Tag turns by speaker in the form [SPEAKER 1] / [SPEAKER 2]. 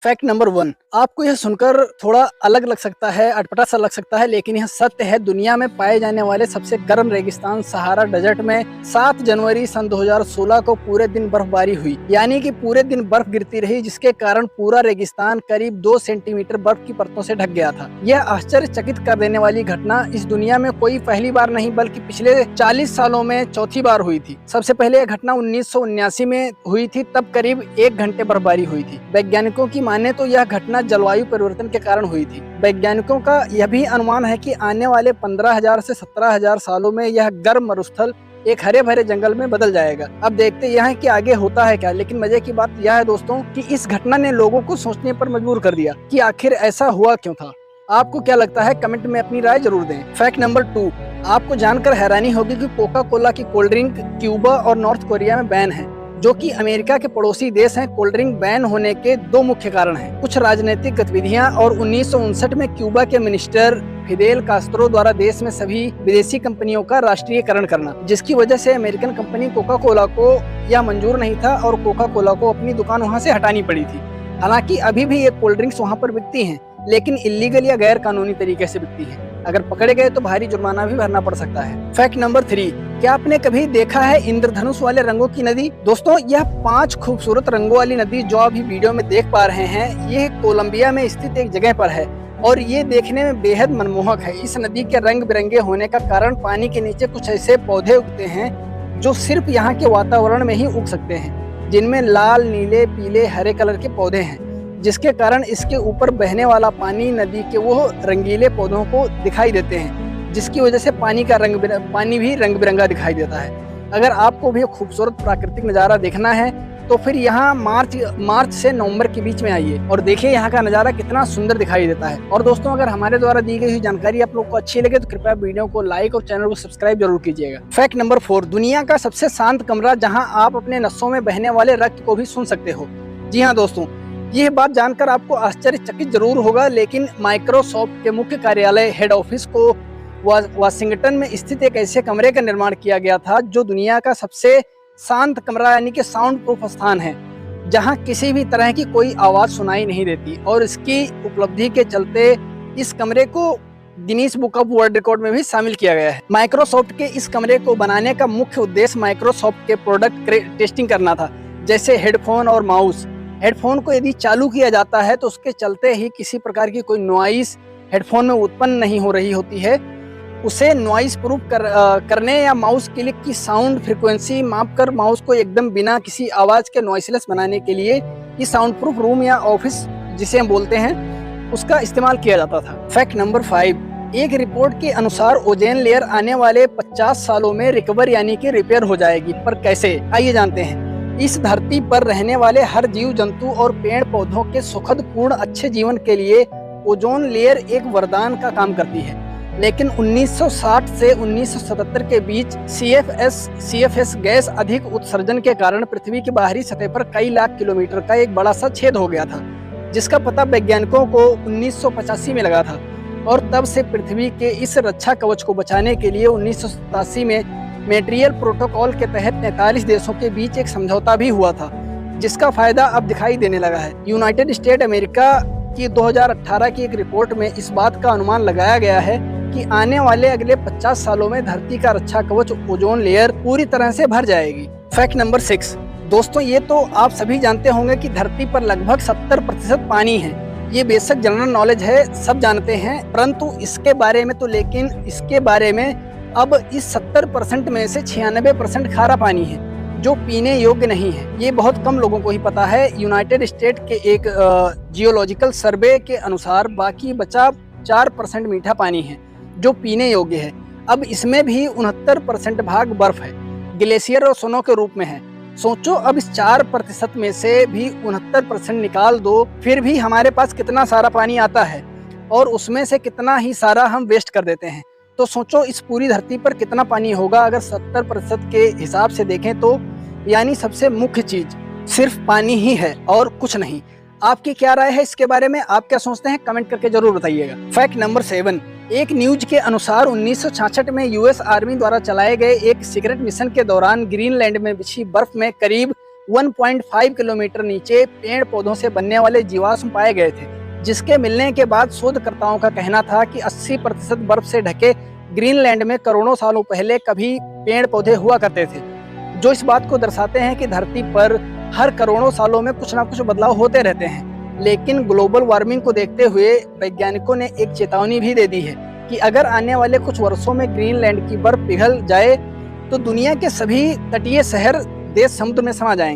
[SPEAKER 1] Fact number 1। आपको यह सुनकर थोड़ा अलग लग सकता है, अटपटा सा लग सकता है, लेकिन यह सत्य है। दुनिया में पाए जाने वाले सबसे गर्म रेगिस्तान सहारा डेजर्ट में 7 जनवरी सन 2016 को पूरे दिन बर्फबारी हुई, यानी कि पूरे दिन बर्फ गिरती रही, जिसके कारण पूरा रेगिस्तान करीब 2 सेंटीमीटर बर्फ की परतों से ढक गया था। यह आश्चर्यचकित कर देने वाली घटना इस दुनिया में कोई पहली बार नहीं बल्कि पिछले 40 सालों में चौथी बार हुई थी। सबसे पहले यह घटना 1979 में हुई थी, तब करीब 1 घंटे बर्फबारी हुई थी। वैज्ञानिकों की माने तो यह घटना जलवायु परिवर्तन के कारण हुई थी। वैज्ञानिकों का यह भी अनुमान है कि आने वाले 15,000 से 17,000 सालों में यह गर्म मरुस्थल एक हरे भरे जंगल में बदल जाएगा। अब देखते यह है कि आगे होता है क्या। लेकिन मजे की बात यह है दोस्तों कि इस घटना ने लोगों को सोचने पर मजबूर कर दिया कि आखिर ऐसा हुआ क्यों था। आपको क्या लगता है, कमेंट में अपनी राय जरूर दें। Fact number 2। आपको जानकर हैरानी होगी कि कोका कोला की कोल्ड ड्रिंक क्यूबा और नॉर्थ कोरिया में बैन है, जो कि अमेरिका के पड़ोसी देश हैं। कोल्ड ड्रिंक बैन होने के 2 मुख्य कारण हैं, कुछ राजनीतिक गतिविधियां और 1959 में क्यूबा के मिनिस्टर फिदेल कास्त्रो द्वारा देश में सभी विदेशी कंपनियों का राष्ट्रीयकरण करना, जिसकी वजह से अमेरिकन कंपनी कोका कोला को यह मंजूर नहीं था और कोका कोला को अपनी दुकान वहां से हटानी पड़ी थी। हालांकि अभी भी ये कोल्ड ड्रिंक्स वहां पर बिकती हैं, लेकिन इलीगल या गैर कानूनी तरीके से बिकती है। अगर पकड़े गए तो भारी जुर्माना भी भरना पड़ सकता है। Fact number 3। क्या आपने कभी देखा है इंद्रधनुष वाले रंगों की नदी? दोस्तों, यह 5 खूबसूरत रंगों वाली नदी जो अभी वीडियो में देख पा रहे हैं, ये कोलंबिया में स्थित एक जगह पर है और ये देखने में बेहद मनमोहक है। इस नदी के रंग बिरंगे होने का कारण पानी के नीचे कुछ ऐसे पौधे उगते हैं जो सिर्फ यहाँ के वातावरण में ही उग सकते हैं, जिनमें लाल, नीले, पीले, हरे कलर के पौधे हैं, जिसके कारण इसके ऊपर बहने वाला पानी नदी के वो रंगीले पौधों को दिखाई देते हैं, जिसकी वजह से पानी भी रंग बिरंगा दिखाई देता है। अगर आपको भी खूबसूरत प्राकृतिक नज़ारा देखना है तो फिर यहाँ मार्च से नवंबर के बीच में आइए और देखिए यहाँ का नज़ारा कितना सुंदर दिखाई देता है। और दोस्तों, अगर हमारे द्वारा दी गई जानकारी आप लोग को अच्छी लगे तो कृपया वीडियो को लाइक और चैनल को सब्सक्राइब जरूर कीजिएगा। Fact number 4। दुनिया का सबसे शांत कमरा जहाँ आप अपने नसों में बहने वाले रक्त को भी सुन सकते हो। जी हाँ दोस्तों, यह बात जानकर आपको आश्चर्यचकित जरूर होगा, लेकिन माइक्रोसॉफ्ट के मुख्य कार्यालय हेड ऑफिस को वाशिंगटन में स्थित एक ऐसे कमरे का निर्माण किया गया था जो दुनिया का सबसे शांत कमरा यानी कि साउंड प्रूफ स्थान है, जहां किसी भी तरह की कोई आवाज सुनाई नहीं देती। और इसकी उपलब्धि के चलते इस कमरे को Guinness book of world record में भी शामिल किया गया है। माइक्रोसॉफ्ट के इस कमरे को बनाने का मुख्य उद्देश्य माइक्रोसॉफ्ट के प्रोडक्ट टेस्टिंग करना था, जैसे हेडफोन और माउस। हेडफोन को यदि चालू किया जाता है तो उसके चलते ही किसी प्रकार की कोई नॉइस हेडफोन में उत्पन्न नहीं हो रही होती है। उसे नॉइस प्रूफ करने या माउस क्लिक की साउंड फ्रीक्वेंसी मापकर माउस को एकदम बिना किसी आवाज के नॉइसलेस बनाने के लिए ये साउंड प्रूफ रूम या ऑफिस जिसे हम बोलते हैं, उसका इस्तेमाल किया जाता था। Fact number 5। एक रिपोर्ट के अनुसार ओजोन लेयर आने वाले 50 सालों में रिकवर यानी कि रिपेयर हो जाएगी। पर कैसे, आइए जानते हैं। इस धरती पर रहने वाले हर जीव जंतु और पेड़ पौधों के सुखद पूर्ण अच्छे जीवन के लिए ओजोन लेयर एक वरदान का काम करती है। लेकिन 1960 से 1977 के बीच CFS गैस अधिक उत्सर्जन के कारण पृथ्वी की बाहरी सतह पर कई लाख किलोमीटर का एक बड़ा सा छेद हो गया था, जिसका पता वैज्ञानिकों को 1985 में लगा था। और तब से पृथ्वी के इस रक्षा कवच को बचाने के लिए 1987 में मॉन्ट्रियल प्रोटोकॉल के तहत 43 देशों के बीच एक समझौता भी हुआ था, जिसका फायदा अब दिखाई देने लगा है। यूनाइटेड स्टेट अमेरिका की 2018 की एक रिपोर्ट में इस बात का अनुमान लगाया गया है कि आने वाले अगले 50 सालों में धरती का रक्षा कवच ओजोन लेयर पूरी तरह से भर जाएगी। Fact number 6। दोस्तों, ये तो आप सभी जानते होंगे कि धरती पर लगभग 70% पानी है। ये बेसिक जनरल नॉलेज है, सब जानते हैं, परंतु इसके बारे में अब इस 70% में से 96% खारा पानी है जो पीने योग्य नहीं है। ये बहुत कम लोगों को ही पता है। यूनाइटेड स्टेट के एक जियोलॉजिकल सर्वे के अनुसार बाकी बचा 4% मीठा पानी है जो पीने योग्य है। अब इसमें भी 69% भाग बर्फ है, ग्लेशियर और स्नो के रूप में है। सोचो, अब इस 4% में से भी 69% निकाल दो, फिर भी हमारे पास कितना सारा पानी आता है और उसमें से कितना ही सारा हम वेस्ट कर देते हैं। तो सोचो, इस पूरी धरती पर कितना पानी होगा अगर 70% के हिसाब से देखें तो। यानी सबसे मुख्य चीज सिर्फ पानी ही है और कुछ नहीं। आपकी क्या राय है इसके बारे में, आप क्या सोचते हैं, कमेंट करके जरूर बताइएगा। Fact number 7। एक न्यूज के अनुसार 1966 में यूएस आर्मी द्वारा चलाए गए एक सीक्रेट मिशन के दौरान ग्रीनलैंड में बिछी बर्फ में करीब 1.5 किलोमीटर नीचे पेड़ पौधों से बनने वाले जीवाश्म पाए गए थे, जिसके मिलने के बाद शोधकर्ताओं का कहना था कि 80% बर्फ से ढके ग्रीनलैंड में करोड़ों सालों पहले कभी पेड़ पौधे हुआ करते थे, जो इस बात को दर्शाते हैं कि धरती पर हर करोड़ों सालों में कुछ ना कुछ बदलाव होते रहते हैं। लेकिन ग्लोबल वार्मिंग को देखते हुए वैज्ञानिकों ने एक चेतावनी भी दे दी है कि अगर आने वाले कुछ वर्षों में ग्रीनलैंड की बर्फ पिघल जाए तो दुनिया के सभी तटीय शहर देश समुद्र में समा जाएंगे।